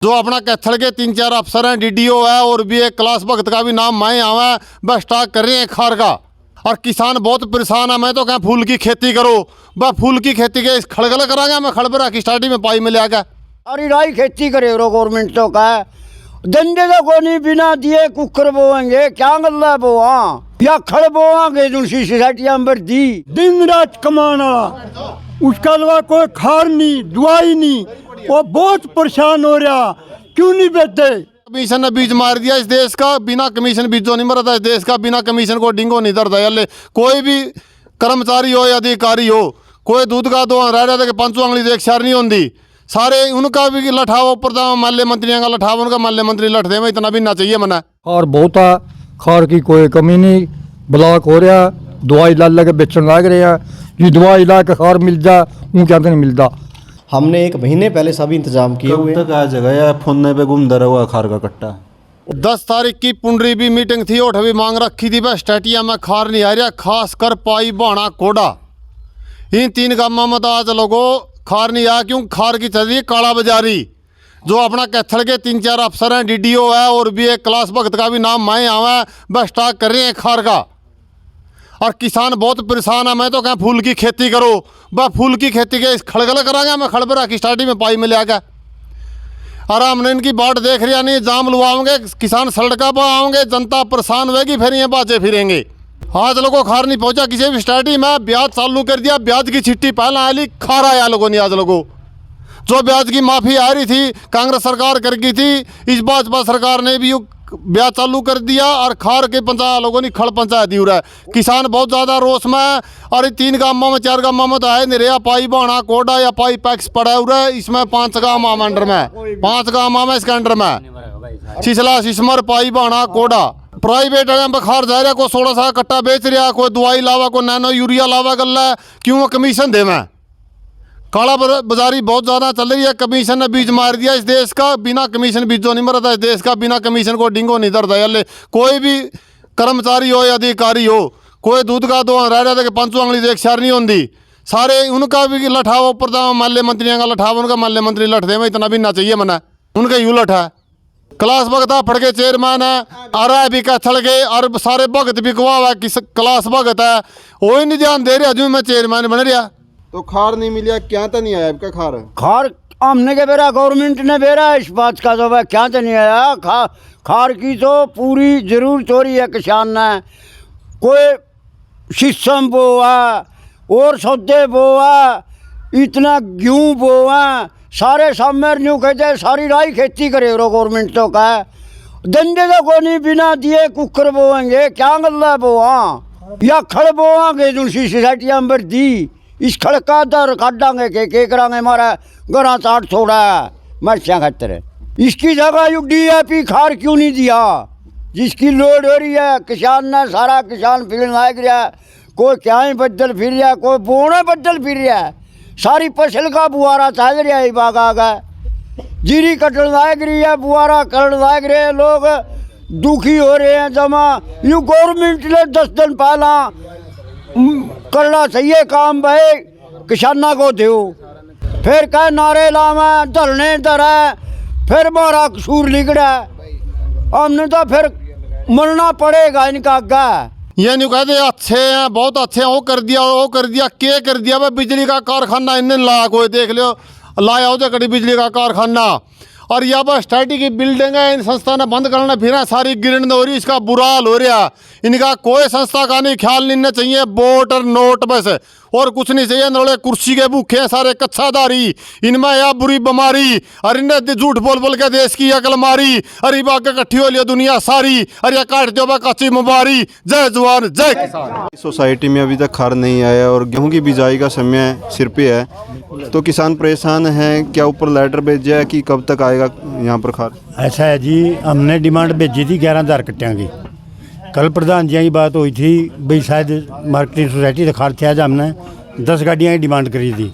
जो अपना कैथल के 3-4 अफसर हैं, डीडीओ है और भी एक क्लास भगत का भी नाम मैं आवा है, बस स्टॉक कर रहे हैं खार का। और किसान बहुत परेशान है। मैं तो कहें फूल की खेती करो, बस फूल की खेती के खड़गल करांगा मैं खड़बरा की स्टार्टिंग में पाई में ले गया। सारी राई खेती करे गवर्नमेंट तो का धंधे तो को नहीं बिना दिए कुकर बोएंगे क्या गल्ला बोआ या खड़ बोआंगे दूसरी सोसाइटियां में दी दिन रात कमाना उसका अलावा कोई खार नहीं दवाई नहीं, वो बहुत परेशान हो रहा। क्यों नहीं बेचते? कमीशन ने बीज मार दिया इस देश का। बिना कमीशन बीजों नहीं मरता इस देश का। बिना कमीशन को डिंगो नहीं धरता। यार कोई भी कर्मचारी हो या अधिकारी हो, कोई दूध का दो रह रहा था कि 5 उंगली देख शार नहीं होती। सारे उनका भी लठावा ऊपर था, माल्य मंत्रियों का लठावा, उनका माल्य मंत्री लठ दे। इतना भी ना चाहिए मना। खार बहुत आ, खार की कोई कमी नहीं। ब्लॉक हो रहा, दवाई ला लगे बेचने लग रहे हैं। ये दवाई ला के खार मिल जा, वो क्या नहीं मिलता। हमने 1 महीने पहले सभी इंतजाम किए हुए। कब तक आ जगह या फोन पे घूमता रहा खार का कट्टा। 10 तारीख की पुंडरी भी मीटिंग थी, ओठ भी मांग रखी थी, बस स्टेटिया में खार नहीं आ रहा। खास कर पाई बाणा कोडा इन 3 गांवों में तो आज लोगों खार नहीं आया। क्यों? खार की चल रही है काला बाजारी। जो अपना कैथल के 3-4 अफसर हैं, डीडीओ है और भी एक क्लास भगत का भी नाम मैं आवा है, बस स्टॉक कर रहे हैं खार का। और किसान बहुत परेशान है। मैं तो कहें फूल की खेती करो, बस फूल की खेती के खड़गल करांगा मैं खड़बरा की स्टार्टिंग में पाई में ले गया। और हमने इनकी बाट देख रहा नहीं, जाम लुआओगे, किसान सड़का पर आओगे, जनता परेशान होगी, फिर ये बाजे फिरेंगे। आज लोगों खार नहीं पहुंचा किसी भी स्टार्टिंग में। ब्याज चालू कर दिया, ब्याज की चिट्ठी पहले आली, खार आया लोगों ने। आज लोगों जो ब्याज की माफ़ी आ रही थी कांग्रेस सरकार कर गई थी, इस भाजपा सरकार ने भी ब्याज चालू कर दिया। और खार के पंचायत लोगों ने खड़ पंचायत दी रहा है। किसान बहुत ज़्यादा रोष में है। और 3 गांवों में 4 गांवों में तो है नहीं रहा। पाई बाणा कोडा या पाई पैक्स पड़ा हुआ है। इसमें 5 गांव अंडर में, 5 गांव में इसके अंडर में छिछला सिसमर पाई बाणा कोडा। प्राइवेट खार जा रहा, कोई 16 कट्टा बेच रहा, कोई दवाई लावा, कोई नैनो यूरिया लावा गल्ला। क्यों? कमीशन दे मैं काला बाजारी बहुत ज़्यादा चल रही है। कमीशन ने बीज मार दिया इस देश का। बिना कमीशन बीजों नहीं मरता इस देश का। बिना कमीशन को डिंगो नहीं धरता। यार कोई भी कर्मचारी हो या अधिकारी हो, कोई दूध का दो रह रहा था कि 5 उंगली देख शार नहीं होती। सारे उनका भी लठावा ऊपर था, माल्य मंत्रियों का लठावा, उनका माल्य मंत्री लठ दे। इतना भी ना चाहिए मना। उनका यूँ लठ है। क्लास भगत फड़ के चेयरमैन है, आ रहा है भी कैथल के। और सारे भगत भी गवाह है कि क्लास भगत है, वही नहीं ध्यान दे रहा। जो मैं चेयरमैन बन रहा तो खार नहीं मिला, क्या तो नहीं आया आपका खार? खार हमने के बेरा गवर्नमेंट ने बेरा इस बात का तो वह क्या तो नहीं आया। खार की तो पूरी जरूरत हो रही है किसान ने। कोई शीशम बोआ और सौदे बोआ, इतना गेहूँ बोआ, सारे सामने न्यू कहते सारी राई खेती करे गवर्नमेंट तो का धंधे तो को नहीं बिना दिए कुकर बोएंगे क्या गल्ला बोआ या खड़ बोआंगे दूसरी सोसाइटियां में दी। इस खड़का दर काटांगे के करांगे। हमारा गरा चाट छोड़ा मर्चा खतर इसकी जगह यू DAP खार क्यों नहीं दिया जिसकी लोड हो रही है। किसान ने सारा किसान फिर लाग रहा, कोई क्या ही बदल फिर रहा, कोई बोना बदल फिर रहा। सारी फसल का बुआरा चल रहा है। बाग आ गए जीरी कटन लाग रही है, बुआरा कटन लाग रहे हैं। लोग दुखी हो रहे हैं जमा। यू गवर्नमेंट ने 10 दिन पहला करना चाहिए काम भाई, किसाना को दो। फिर कह नारे लावा, धरने धरा, फिर हमारा कसूर लिखड़ा। हमने तो फिर मरना पड़ेगा इनका आगा। ये नहीं कहते अच्छे हैं, बहुत अच्छे हैं, वो कर दिया, वो कर दिया, क्या कर दिया। भाई बिजली का कारखाना इन्हें लाया, कोई देख लो लाया हो जाए कड़ी बिजली का कारखाना। और यहाँ पर स्टडी की बिल्डिंग है, इन संस्था ने बंद करना फिर सारी गिरन हो रही, इसका बुरा हाल हो रहा। इनका कोई संस्था का नहीं ख्याल नहीं चाहिए। वोट और नोट बस और कुछ नहीं चाहिए। नोड़े कुर्सी के भूखे हैं सारे कच्छादारी, इनमें या बुरी बीमारी। और इन्हें झूठ बोल बोल के देश की अकल मारी। अरे बाग इकट्ठी हो लिया दुनिया सारी, अरे काट दो कच्ची मुबारी। जय जवान जय किसान। सोसाइटी में अभी तक खार नहीं आया और गेहूं की बिजाई का समय सिर पे है, तो किसान परेशान हैं। क्या ऊपर लेटर भेजा है कि कब तक आएगा यहाँ पर खार? ऐसा है जी, हमने डिमांड भेजी थी 11,000 कट्टियाँ की। कल प्रधान जी की बात हुई थी भाई शायद मार्केटिंग सोसाइटी से खार थे। आज हमने 10 गाड़ियाँ की डिमांड करी थी,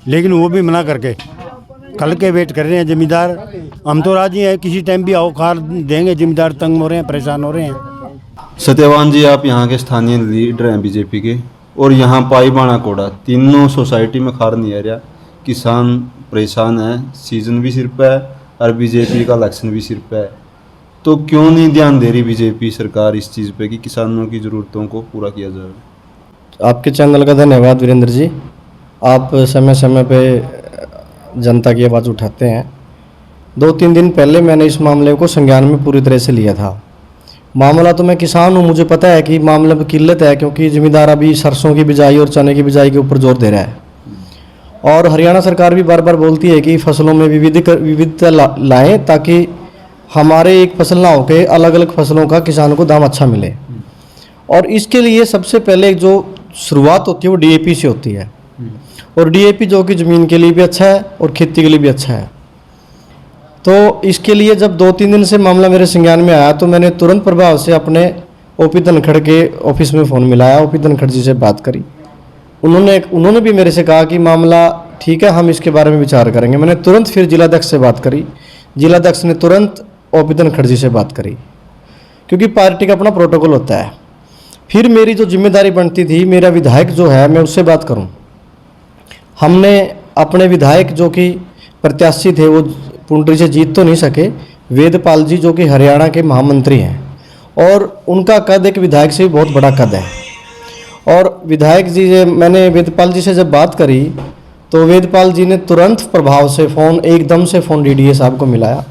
लेकिन वो भी मना करके कल के वेट कर रहे हैं जमींदार। हम तो राजी हैं, किसी टाइम भी आओ खार देंगे। जमींदार तंग हो रहे हैं, परेशान हो रहे हैं। सत्यवान जी, आप यहाँ के स्थानीय लीडर हैं बीजेपी के, और यहाँ पाई बाणा कोडा तीनों सोसाइटी में खार नहीं आ रहा। किसान परेशान है, सीजन भी सिर पे है और बीजेपी का इलेक्शन भी सिर पे है, तो क्यों नहीं ध्यान दे रही बीजेपी सरकार इस चीज़ पे कि किसानों की ज़रूरतों को पूरा किया जाए? आपके चैनल का धन्यवाद वीरेंद्र जी। आप समय समय पे जनता की आवाज़ उठाते हैं। 2-3 दिन पहले मैंने इस मामले को संज्ञान में पूरी तरह से लिया था। मामला तो मैं किसान हूँ, मुझे पता है कि मामले में किल्लत है, क्योंकि ज़मींदार अभी सरसों की बिजाई और चने की बिजाई के ऊपर जोर दे रहा है। और हरियाणा सरकार भी बार बार बोलती है कि फसलों में विविधता लाएँ, ताकि हमारे एक फसल ना होकर अलग अलग फसलों का किसानों को दाम अच्छा मिले। और इसके लिए सबसे पहले जो शुरुआत होती है वो डीएपी से होती है, और डीएपी जो कि ज़मीन के लिए भी अच्छा है और खेती के लिए भी अच्छा है। तो इसके लिए जब 2-3 दिन से मामला मेरे संज्ञान में आया, तो मैंने तुरंत प्रभाव से अपने ओपी धनखड़ के ऑफिस में फ़ोन मिलाया, ओपी धनखड़ जी से बात करी। उन्होंने भी मेरे से कहा कि मामला ठीक है, हम इसके बारे में विचार करेंगे। मैंने तुरंत फिर जिलाध्यक्ष से बात करी, जिलाध्यक्ष ने तुरंत ओपी धनखड़ जी से बात करी, क्योंकि पार्टी का अपना प्रोटोकॉल होता है। फिर मेरी जो जिम्मेदारी बनती थी, मेरा विधायक जो है, मैं उससे बात करूं। हमने अपने विधायक जो कि प्रत्याशी थे, वो पुंडरी से जीत तो नहीं सके, वेदपाल जी जो कि हरियाणा के महामंत्री हैं, और उनका कद एक विधायक से भी बहुत बड़ा कद है। और विधायक जी से मैंने वेदपाल जी से जब बात करी, तो वेदपाल जी ने तुरंत प्रभाव से फ़ोन, एकदम से फ़ोन डीडीए साहब को मिलाया।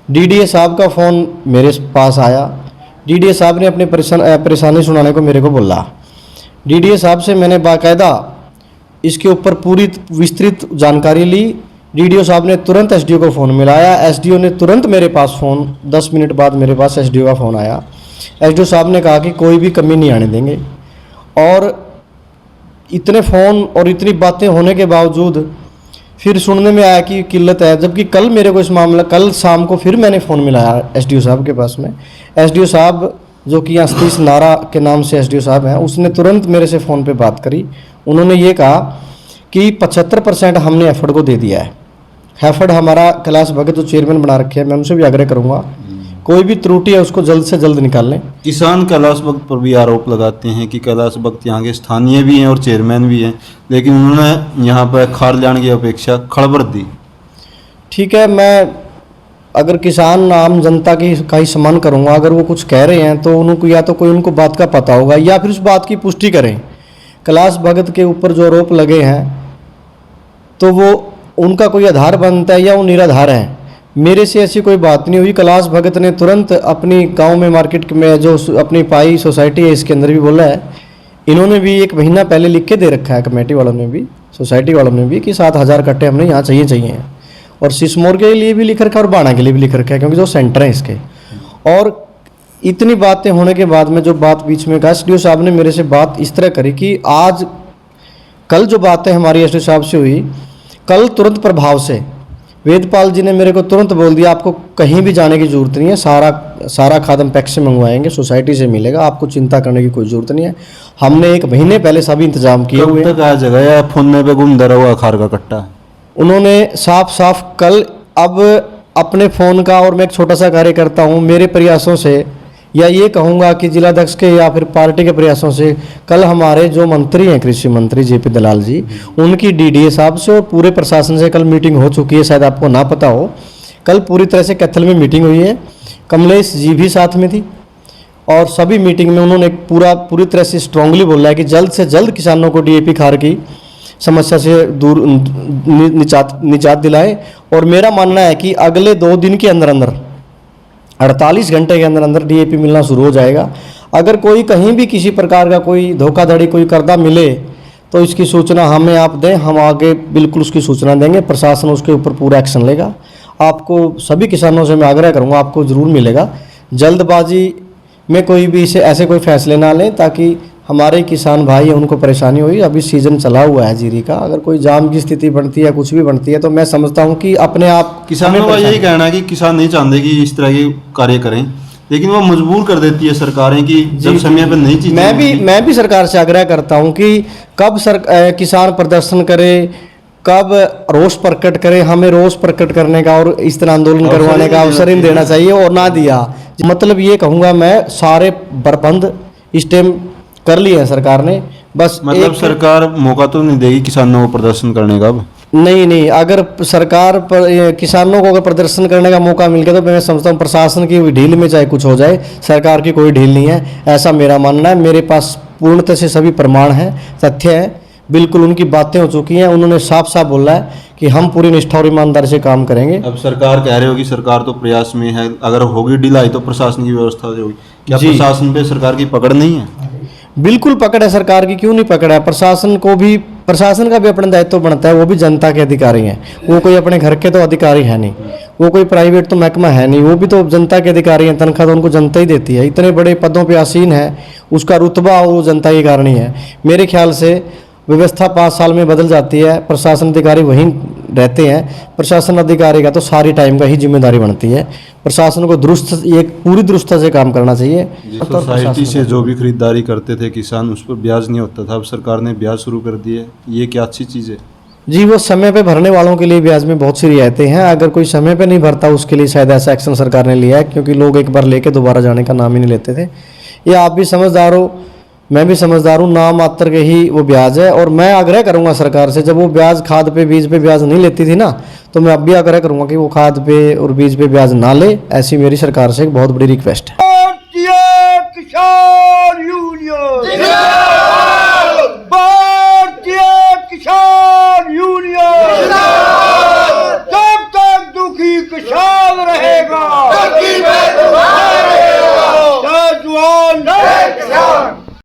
डीडीए साहब का फ़ोन मेरे पास आया। डीडीए साहब ने अपनी परेशानी सुनाने को मेरे को बोला। डीडीए साहब से मैंने बाकायदा इसके ऊपर पूरी विस्तृत जानकारी ली। डीडीओ साहब ने तुरंत एसडीओ को फ़ोन मिलाया। एसडीओ ने तुरंत मेरे पास फ़ोन, 10 मिनट बाद मेरे पास एसडीओ का फ़ोन आया। एसडीओ साहब ने कहा कि कोई भी कमी नहीं आने देंगे। और इतने फ़ोन और इतनी बातें होने के बावजूद फिर सुनने में आया कि किल्लत है, जबकि कल मेरे को इस मामला, कल शाम को फिर मैंने फ़ोन मिलाया एसडीओ साहब के पास में। एसडीओ साहब जो कि यहाँ सतीश नारा के नाम से एसडीओ साहब हैं, उसने तुरंत मेरे से फ़ोन पे बात करी। उन्होंने ये कहा कि 75% हमने एफर्ड को दे दिया है। एफर्ड हमारा कैलाश भगत जो चेयरमैन बना रखे हैं, मैं उनसे भी आग्रह करूँगा कोई भी त्रुटि है उसको जल्द से जल्द निकाल लें। किसान कैलाश भगत पर भी आरोप लगाते हैं कि कैलाश भगत यहाँ के स्थानीय भी हैं और चेयरमैन भी हैं, लेकिन उन्होंने यहाँ पर खार जाने की अपेक्षा खड़बड़ दी। ठीक है, मैं अगर किसान आम जनता की का ही सम्मान करूँगा। अगर वो कुछ कह रहे हैं तो उनको या तो कोई उनको बात का पता होगा, या फिर उस बात की पुष्टि करें। कैलाश भगत के ऊपर जो आरोप लगे हैं, तो वो उनका कोई आधार बनता है या वो निराधार हैं। मेरे से ऐसी कोई बात नहीं हुई। कैलाश भगत ने तुरंत अपनी गांव में, मार्केट में जो अपनी पाई सोसाइटी है, इसके अंदर भी बोला है। इन्होंने भी 1 महीना पहले लिख के दे रखा है, कमेटी वालों ने भी, सोसाइटी वालों ने भी, कि 7000 कट्टे हमने यहाँ चाहिए। और सिसमोर के लिए भी लिख रखा है और बाणा के लिए भी लिख रखा है, क्योंकि जो सेंटर है इसके। और इतनी बातें होने के बाद में जो बात बीच में कहा, एसडीओ साहब ने मेरे से बात इस तरह करी कि कल जो बातें हमारी एसडीओ साहब से हुई, कल तुरंत प्रभाव से वेदपाल जी ने मेरे को तुरंत बोल दिया, आपको कहीं भी जाने की ज़रूरत नहीं है, सारा खाद हम पैक्स से मंगवाएंगे, सोसाइटी से मिलेगा, आपको चिंता करने की कोई ज़रूरत नहीं है। हमने 1 महीने पहले सभी इंतजाम किए हुए। कब तक आ जगह फोन पे घूमता रहा खार का कट्टा? उन्होंने साफ कल, अब अपने फ़ोन का, और मैं एक छोटा सा कार्य करता हूँ, मेरे प्रयासों से, या ये कहूँगा कि जिलाध्यक्ष के या फिर पार्टी के प्रयासों से, कल हमारे जो मंत्री हैं, कृषि मंत्री जेपी दलाल जी, उनकी डीडीए साहब से और पूरे प्रशासन से कल मीटिंग हो चुकी है। शायद आपको ना पता हो, कल पूरी तरह से कैथल में मीटिंग हुई है। कमलेश जी भी साथ में थी, और सभी मीटिंग में उन्होंने पूरी तरह से स्ट्रांगली बोला है कि जल्द से जल्द किसानों को डीएपी खार की समस्या से दूर निजात दिलाए। और मेरा मानना है कि अगले 2 दिन के अंदर 48 घंटे के अंदर डीएपी मिलना शुरू हो जाएगा। अगर कोई कहीं भी किसी प्रकार का कोई धोखाधड़ी, कोई करदा मिले, तो इसकी सूचना हमें आप दें, हम आगे बिल्कुल उसकी सूचना देंगे। प्रशासन उसके ऊपर पूरा एक्शन लेगा। आपको, सभी किसानों से मैं आग्रह करूंगा, आपको ज़रूर मिलेगा। जल्दबाजी में कोई भी ऐसे कोई फैसले ना लें, ताकि हमारे किसान भाई हैं, उनको परेशानी हुई। अभी सीज़न चला हुआ है जीरी का, अगर कोई जाम की स्थिति बनती है, कुछ भी बनती है, तो मैं समझता हूँ कि अपने आप किसानों का यही कहना है कि किसान नहीं चाहते कि इस तरह के कार्य करें, लेकिन वो मजबूर कर देती है सरकारें कि जब समय पर नहीं चीज़ें। मैं भी सरकार से आग्रह करता हूं कि कब किसान प्रदर्शन करे, कब रोष प्रकट करे। हमें रोष प्रकट करने का और इस तरह आंदोलन करवाने का अवसर ही देना चाहिए, और ना दिया। मतलब ये कहूँगा मैं, सारे प्रबंध इस टाइम कर लिए हैं सरकार ने। बस मतलब सरकार मौका तो नहीं देगी किसानों को प्रदर्शन करने का अब? नहीं नहीं, अगर सरकार पर किसानों को अगर प्रदर्शन करने का मौका मिल गया तो मैं समझता हूँ प्रशासन की ढील में चाहे कुछ हो जाए, सरकार की कोई ढील नहीं है, ऐसा मेरा मानना है। मेरे पास पूर्णतः से सभी प्रमाण हैं, तथ्य हैं, बिल्कुल उनकी बातें हो चुकी हैं। उन्होंने साफ साफ बोला है कि हम पूरी निष्ठा और ईमानदारी से काम करेंगे। अब सरकार कह रही होगी, सरकार तो प्रयास में है, अगर होगी ढिलाई तो प्रशासन की व्यवस्था होगी। क्या जी। प्रशासन पे सरकार की पकड़ नहीं है? बिल्कुल पकड़ है सरकार की, क्यों नहीं पकड़ है। प्रशासन का भी अपना दायित्व बनता है, वो भी जनता के अधिकारी हैं, वो कोई अपने घर के तो अधिकारी है नहीं, वो कोई प्राइवेट तो महकमा है नहीं, वो भी तो जनता के अधिकारी हैं, तनख्वाह तो उनको जनता ही देती है। इतने बड़े पदों पे आसीन है, उसका रुतबा वो जनता के कारण ही है। मेरे ख्याल से व्यवस्था 5 साल में बदल जाती है, प्रशासन अधिकारी वहीं रहते हैं, प्रशासन अधिकारी का तो सारी टाइम का ही जिम्मेदारी बनती है। प्रशासन को पूरी दुरुस्तता से काम करना चाहिए। सोसाइटी से जो भी खरीदारी करते थे किसान, उस पर ब्याज नहीं होता था, अब सरकार ने ब्याज शुरू कर दी है, ये क्या अच्छी चीज़ है? जी, वो समय पे भरने वालों के लिए ब्याज में बहुत सी रियायतें हैं। अगर कोई समय पे नहीं भरता उसके लिए शायद ऐसा एक्शन सरकार ने लिया है, क्योंकि लोग एक बार लेके दोबारा जाने का नाम ही नहीं लेते थे। ये आप भी समझदार हो, मैं भी समझदार हूँ, नाम मात्र के ही वो ब्याज है। और मैं आग्रह करूँगा सरकार से, जब वो ब्याज खाद पे बीज पे ब्याज नहीं लेती थी ना, तो मैं अब भी आग्रह करूँगा कि वो खाद पे और बीज पे ब्याज ना ले। ऐसी मेरी सरकार से एक बहुत बड़ी रिक्वेस्ट है। भारतीय किसान यूनियन जिंदाबाद, भारतीय किसान यूनियन जिंदाबाद, जब तक दुखी किसान रहेगा, जय जवान जय किसान।